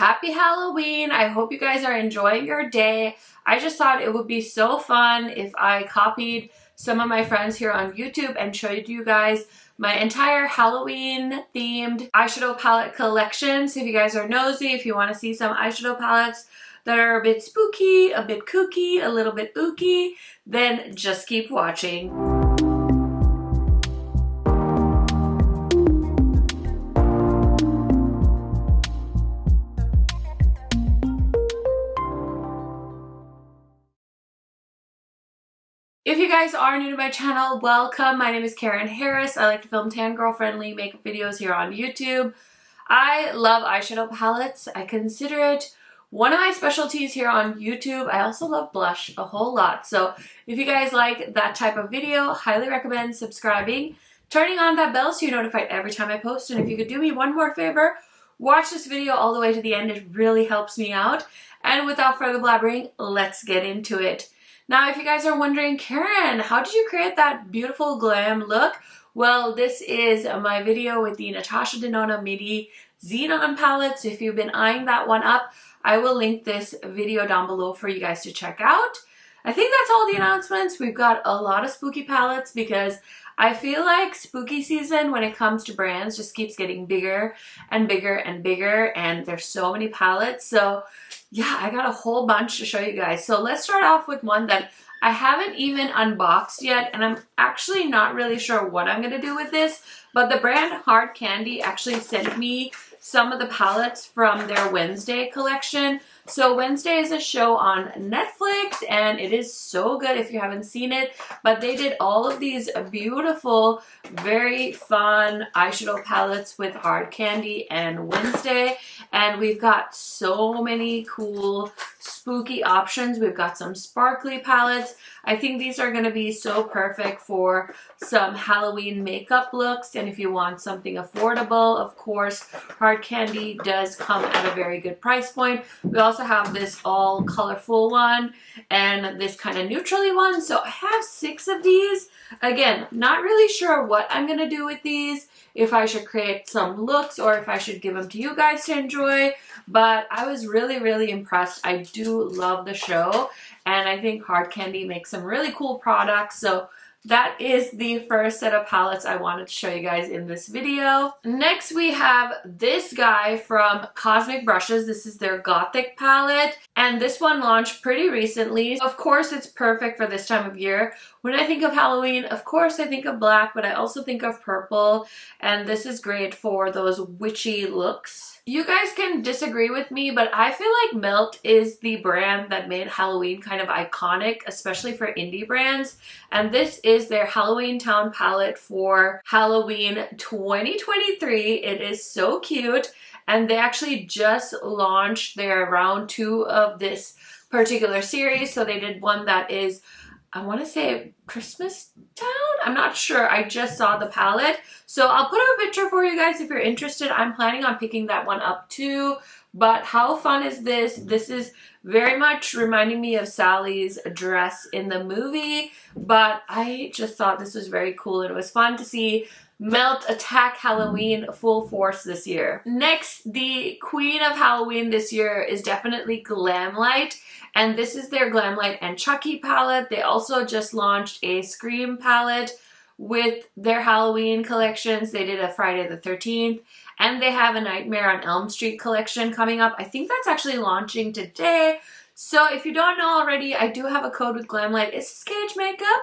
happy Halloween. I hope you guys are enjoying your day. I just thought it would be so fun if I copied some of my friends here on YouTube and showed you guys my entire Halloween themed eyeshadow palette collection. So if you guys are nosy, if you want to see some eyeshadow palettes that are a bit spooky, a bit kooky, a little bit ooky, then just keep watching. If you guys are new to my channel, welcome. My name is KARENHARRIS. I like to film tan girl friendly makeup videos here on YouTube. I love eyeshadow palettes. I consider it one of my specialties here on YouTube. I also love blush a whole lot. So if you guys like that type of video, highly recommend subscribing, turning on that bell so you're notified every time I post. And if you could do me one more favor, watch this video all the way to the end. It really helps me out. And without further blabbering, let's get into it. Now, if you guys are wondering, Karen, how did you create that beautiful glam look? Well, this is my video with the Natasha Denona Midi Xenon palette. So if you've been eyeing that one up, I will link this video down below for you guys to check out. I think that's all the announcements. We've got a lot of spooky palettes because I feel like spooky season when it comes to brands just keeps getting bigger and bigger and bigger, and there's so many palettes. So yeah, I got a whole bunch to show you guys. So let's start off with one that I haven't even unboxed yet, and I'm actually not really sure what I'm going to do with this, but the brand Hard Candy actually sent me some of the palettes from their Wednesday collection. So Wednesday is a show on Netflix, and it is so good if you haven't seen it, but they did all of these beautiful, very fun eyeshadow palettes with Hard Candy and Wednesday, and we've got so many cool spooky options. We've got some sparkly palettes. I think these are going to be so perfect for some Halloween makeup looks, and if you want something affordable, of course, Hard Candy does come at a very good price point. We also have this all colorful one and this kind of neutrally one. So I have 6 of these. Again, not really sure what I'm going to do with these, if I should create some looks or if I should give them to you guys to enjoy, but I was really impressed. I do love the show, and I think Hard Candy makes some really cool products. So that is the first set of palettes I wanted to show you guys in this video. Next, we have this guy from Cosmic Brushes. This is their Gothic palette, and this one launched pretty recently. Of course, it's perfect for this time of year. When I think of Halloween, of course, I think of black, but I also think of purple, and this is great for those witchy looks. You guys can disagree with me, but I feel like Melt is the brand that made Halloween kind of iconic, especially for indie brands. And this is their Halloween Town palette for Halloween 2023. It is so cute. And they actually just launched their round 2 of this particular series. So they did one that is, I want to say Christmas Town? I'm not sure. I just saw the palette. So I'll put up a picture for you guys if you're interested. I'm planning on picking that one up too. But how fun is this? This is very much reminding me of Sally's dress in the movie. But I just thought this was very cool. It was fun to see Melt attack Halloween full force this year. Next, the queen of Halloween this year is definitely Glamlite. And this is their Glamlite and Chucky palette. They also just launched a Scream palette with their Halloween collections. They did a Friday the 13th, and they have a Nightmare on Elm Street collection coming up. I think that's actually launching today. So if you don't know already, I do have a code with Glamlite. It's KHMAKEUP.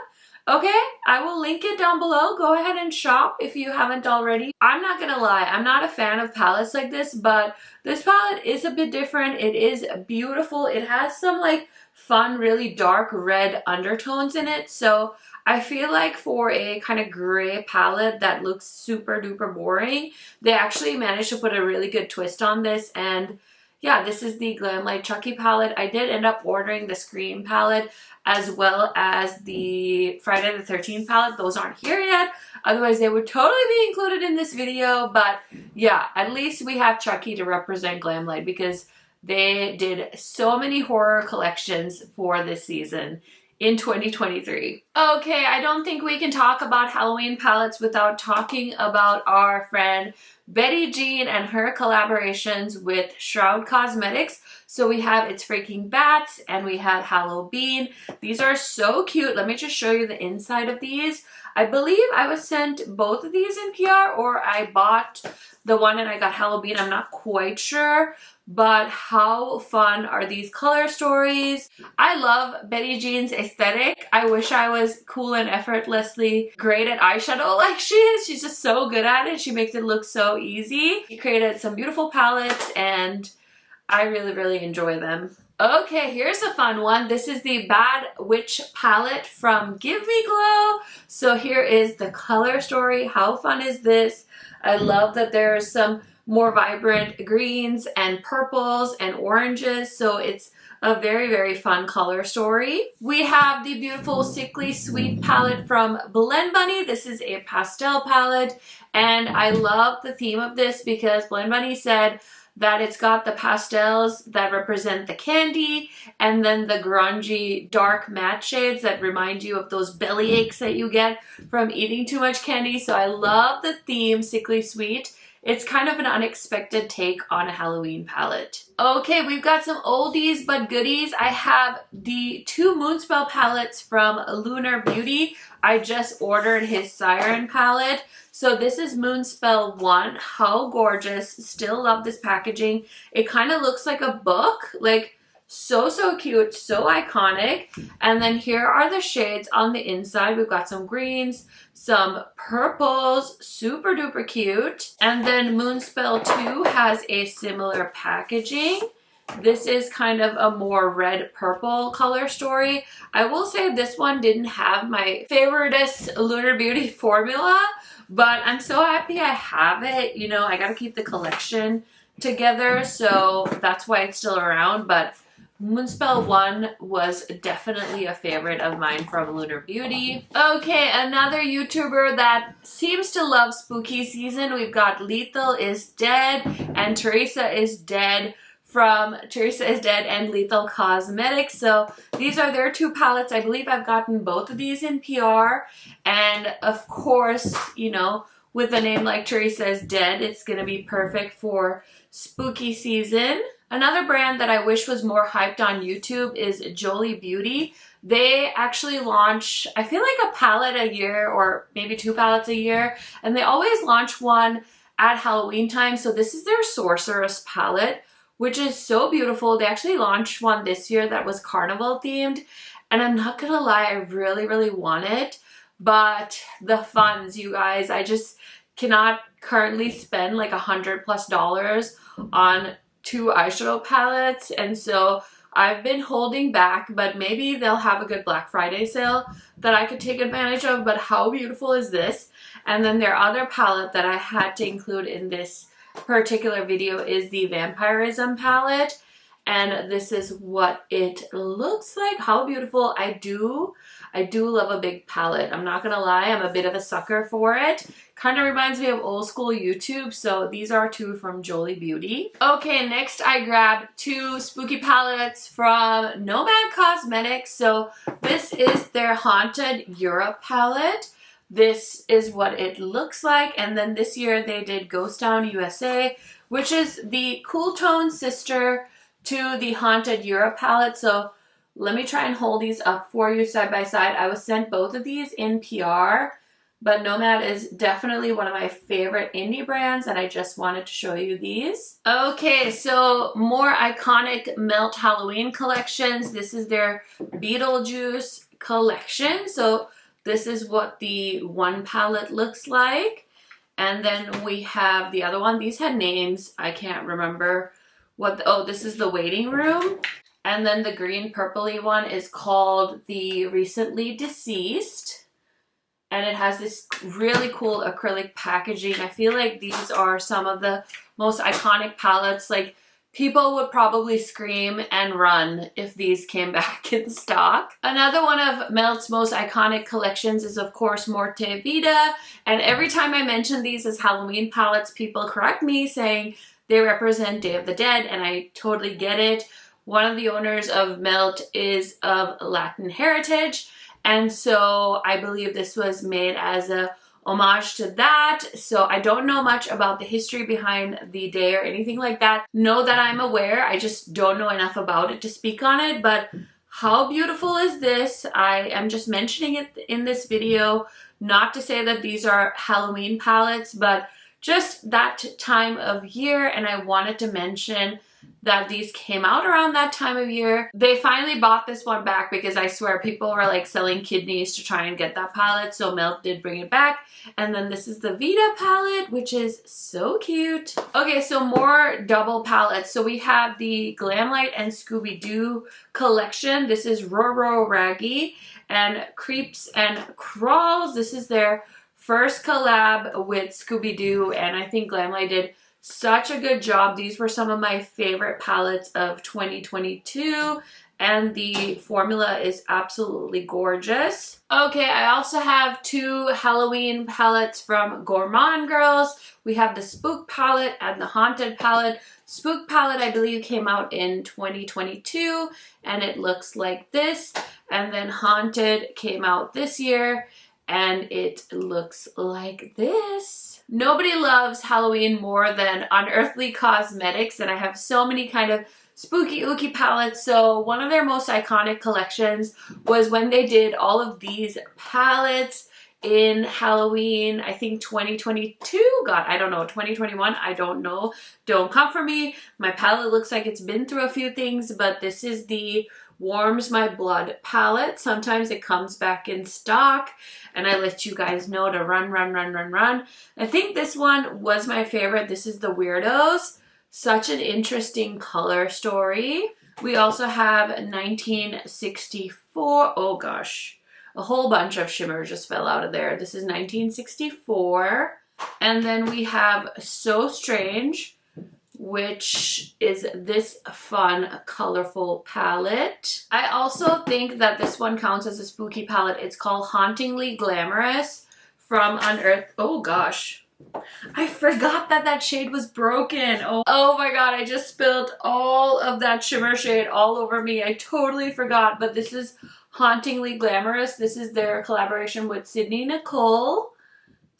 Okay, I will link it down below. Go ahead and shop if you haven't already. I'm not gonna lie, I'm not a fan of palettes like this, but this palette is a bit different. It is beautiful. It has some like fun, really dark red undertones in it. So I feel like for a kind of gray palette that looks super duper boring, they actually managed to put a really good twist on this. And yeah, this is the Glamlite Chucky palette. I did end up ordering the Scream palette as well as the Friday the 13th palette. Those aren't here yet. Otherwise, they would totally be included in this video. But yeah, at least we have Chucky to represent Glamlite because they did so many horror collections for this season. in 2023. Okay, I don't think we can talk about Halloween palettes without talking about our friend Betty Jean and her collaborations with Shroud Cosmetics. So we have It's Freaking Bats and we have Halloween. These are so cute. Let me just show you the inside of these. I believe I was sent both of these in PR, or I bought the one and I got Halloween. I'm not quite sure. But how fun are these color stories? I love Betty Jean's aesthetic. I wish I was cool and effortlessly great at eyeshadow like she is. She's just so good at it. She makes it look so easy. She created some beautiful palettes and I really, really enjoy them. Okay, here's a fun one. This is the Bad Witch palette from Give Me Glow. So here is the color story. How fun is this? I love that there's some more vibrant greens and purples and oranges, so it's a very, very fun color story. We have the beautiful Sickly Sweet palette from Blend Bunny. This is a pastel palette, and I love the theme of this because Blend Bunny said that it's got the pastels that represent the candy and then the grungy dark matte shades that remind you of those belly aches that you get from eating too much candy. So I love the theme Sickly Sweet. It's kind of an unexpected take on a Halloween palette. Okay, we've got some oldies but goodies. I have the two Moonspell palettes from Lunar Beauty. I just ordered his Siren palette. So this is Moonspell 1. How gorgeous. Still love this packaging. It kind of looks like a book. Like, so cute, so iconic. And then here are the shades on the inside. We've got some greens, some purples, super duper cute. And then Moonspell 2 has a similar packaging. This is kind of a more red purple color story. I will say this one didn't have my favoriteest Lunar Beauty formula, but I'm so happy I have it. You know, I gotta keep the collection together, so that's why it's still around. But Moonspell 1 was definitely a favorite of mine from Lunar Beauty. Okay, another YouTuber that seems to love spooky season. We've got Lethal is Dead and Teresa is Dead from Teresa is Dead and Lethal Cosmetics. So these are their two palettes. I believe I've gotten both of these in PR. And of course, you know, with a name like Teresa is Dead, it's gonna be perfect for spooky season. Another brand that I wish was more hyped on YouTube is Jolie Beauty. They actually launch, I feel like a palette a year or maybe two palettes a year. And they always launch one at Halloween time. So this is their Sorceress palette, which is so beautiful. They actually launched one this year that was carnival themed. And I'm not gonna lie, I really, really want it. But the funds, you guys, I just cannot currently spend like $100+ on two eyeshadow palettes, and so I've been holding back, but maybe they'll have a good Black Friday sale that I could take advantage of. But how beautiful is this? And then their other palette that I had to include in this particular video is the Vampirism palette, and this is what it looks like. How beautiful. I do love a big palette. I'm not gonna lie, I'm a bit of a sucker for it. Kind of reminds me of old school YouTube, so these are two from Jolie Beauty. Okay, next I grabbed two spooky palettes from Nomad Cosmetics. So this is their Haunted Europe palette. This is what it looks like, and then this year they did Ghost Town USA, which is the cool tone sister to the Haunted Europe palette. So let me try and hold these up for you side by side. I was sent both of these in PR, but Nomad is definitely one of my favorite indie brands, and I just wanted to show you these. Okay, so more iconic Melt Halloween collections. This is their Beetlejuice collection. So this is what the one palette looks like. And then we have the other one. These had names. I can't remember what. Oh, this is the Waiting Room. And then the green purpley one is called the Recently Deceased. And it has this really cool acrylic packaging. I feel like these are some of the most iconic palettes. Like, people would probably scream and run if these came back in stock. Another one of Melt's most iconic collections is, of course, Morte Vita. And every time I mention these as Halloween palettes, people correct me saying they represent Day of the Dead, and I totally get it. one of the owners of Melt is of Latin heritage, and so I believe this was made as a homage to that. So I don't know much about the history behind the day or anything like that. Know that I'm aware, I just don't know enough about it to speak on it. But how beautiful is this? I am just mentioning it in this video, not to say that these are Halloween palettes, but just that time of year, and I wanted to mention that these came out around that time of year. They finally bought this one back because I swear people were like selling kidneys to try and get that palette, so Melt did bring it back. And then this is the Vita palette, which is so cute. Okay, so more double palettes. So we have the Glamlite and Scooby-Doo collection. This is Roro Raggy and Creeps and Crawls. This is their first collab with Scooby-Doo, and I think Glamlite did such a good job. These were some of my favorite palettes of 2022, and the formula is absolutely gorgeous. Okay, I also have two Halloween palettes from Gourmand Girls. We have the Spook palette and the Haunted palette. Spook palette, I believe, came out in 2022, and it looks like this. And then Haunted came out this year, and it looks like this. Nobody loves Halloween more than Unearthly Cosmetics, and I have so many kind of spooky ooky palettes. So one of their most iconic collections was when they did all of these palettes in Halloween, I think 2022, God, I don't know, 2021, I don't know, don't come for me. My palette looks like it's been through a few things, but this is the Warms My Blood palette. Sometimes it comes back in stock, and I let you guys know to run. I think this one was my favorite. This is the Weirdos. Such an interesting color story. We also have 1964. Oh gosh, a whole bunch of shimmer just fell out of there. This is 1964. And then we have So Strange, which is this fun, colorful palette. I also think that this one counts as a spooky palette. It's called Hauntingly Glamorous from Unearthed. Oh gosh, I forgot that that shade was broken. Oh my god, I just spilled all of that shimmer shade all over me. I totally forgot, but this is Hauntingly Glamorous. This is their collaboration with Sydney Nicole.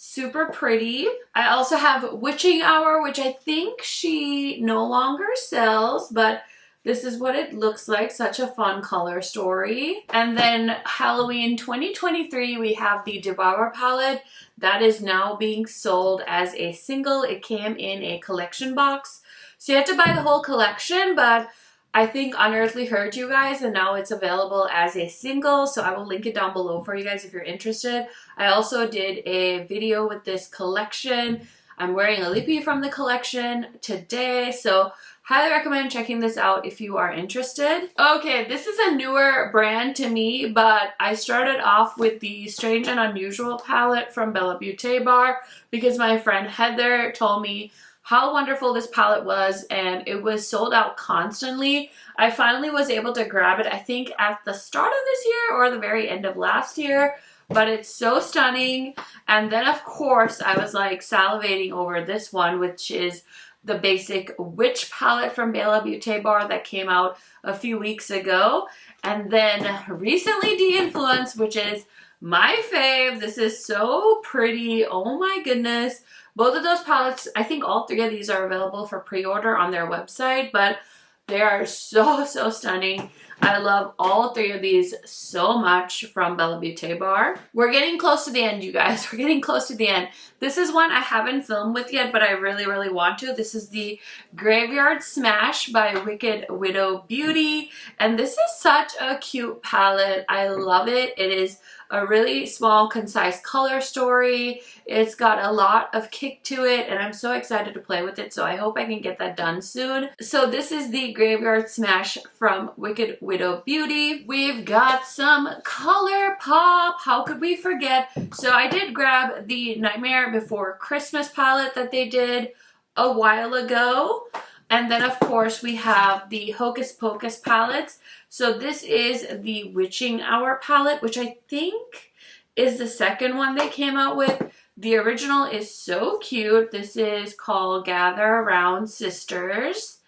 Super pretty. I also have Witching Hour, which I think she no longer sells, but this is what it looks like. Such a fun color story. And then Halloween 2023, we have the Devour palette that is now being sold as a single. It came in a collection box, so you had to buy the whole collection, but I think Unearthly heard you guys, and now it's available as a single, so I will link it down below for you guys if you're interested. I also did a video with this collection. I'm wearing a lippy from the collection today, so highly recommend checking this out if you are interested. Okay, this is a newer brand to me, but I started off with the Strange and Unusual palette from Bella Beaute Bar because my friend Heather told me how wonderful this palette was, and it was sold out constantly. I finally was able to grab it, I think at the start of this year or the very end of last year, but it's so stunning. And then of course I was like salivating over this one, which is the basic Witch palette from Bella Beaute Bar that came out a few weeks ago. And then recently De-Influence, which is my fave. This is so pretty. Oh my goodness. Both of those palettes, I think all three of these are available for pre-order on their website, but they are so stunning. I love all three of these so much from Bella Beaute Bar. We're getting close to the end, you guys. We're getting close to the end. This is one I haven't filmed with yet, but I really want to. This is the Graveyard Smash by Wicked Widow Beauty, and this is such a cute palette. I love it. It is a really small, concise color story. It's got a lot of kick to it, and I'm so excited to play with it, so I hope I can get that done soon. So this is the Graveyard Smash from Wicked Widow Beauty. We've got some color pop. How could we forget? So I did grab the Nightmare Before Christmas palette that they did a while ago. And then of course we have the Hocus Pocus palettes. So this is the Witching Hour palette, which I think is the second one they came out with. The original is so cute. This is called Gather Around Sisters.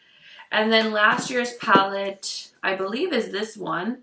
And then last year's palette, I believe, is this one,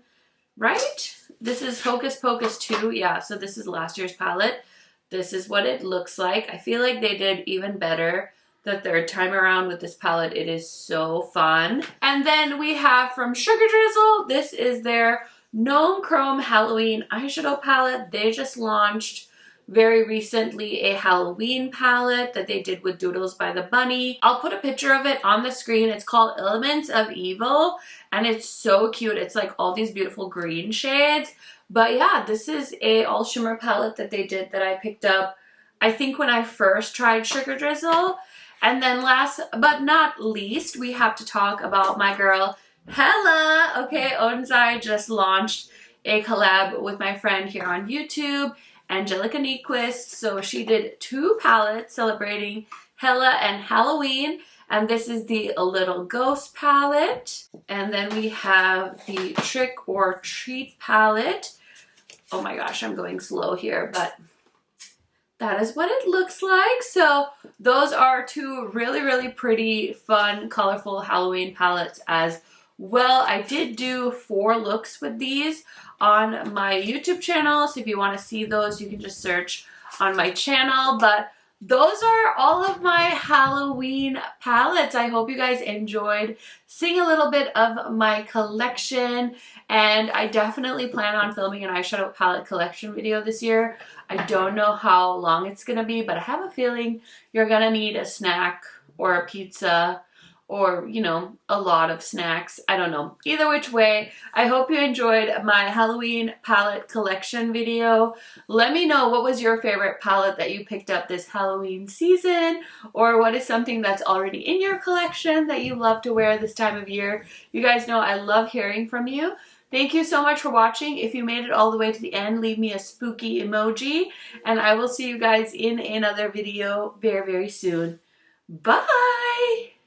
right? This is Hocus Pocus 2. Yeah, so this is last year's palette. This is what it looks like. I feel like they did even better the third time around with this palette. It is so fun. And then we have from SugarDrizzle, this is their Gnome Chrome Halloween eyeshadow palette. They just launched very recently a Halloween palette that they did with Doodles by the Bunny. I'll put a picture of it on the screen. It's called Elements of Evil, and it's so cute. It's like all these beautiful green shades. But yeah, this is a all shimmer palette that they did that I picked up, I think, when I first tried SugarDrizzle. And then last but not least, we have to talk about my girl Hella. Okay, Oden's Eye just launched a collab with my friend here on YouTube, Angelica Nyquist. So she did 2 palettes celebrating Hella and Halloween. And this is the Little Ghost palette. And then we have the Trick or Treat palette. Oh my gosh, I'm going slow here, but that is what it looks like. So those are 2 really, really pretty, fun, colorful Halloween palettes as well. I did do 4 looks with these on my YouTube channel. So if you want to see those, you can just search on my channel. But those are all of my Halloween palettes. I hope you guys enjoyed seeing a little bit of my collection, and I definitely plan on filming an eyeshadow palette collection video this year. I don't know how long it's gonna be, but I have a feeling you're gonna need a snack or a pizza or, you know, a lot of snacks. I don't know. Either which way, I hope you enjoyed my Halloween palette collection video. Let me know what was your favorite palette that you picked up this Halloween season, or what is something that's already in your collection that you love to wear this time of year. You guys know I love hearing from you. Thank you so much for watching. If you made it all the way to the end, leave me a spooky emoji, and I will see you guys in another video very, very soon. Bye!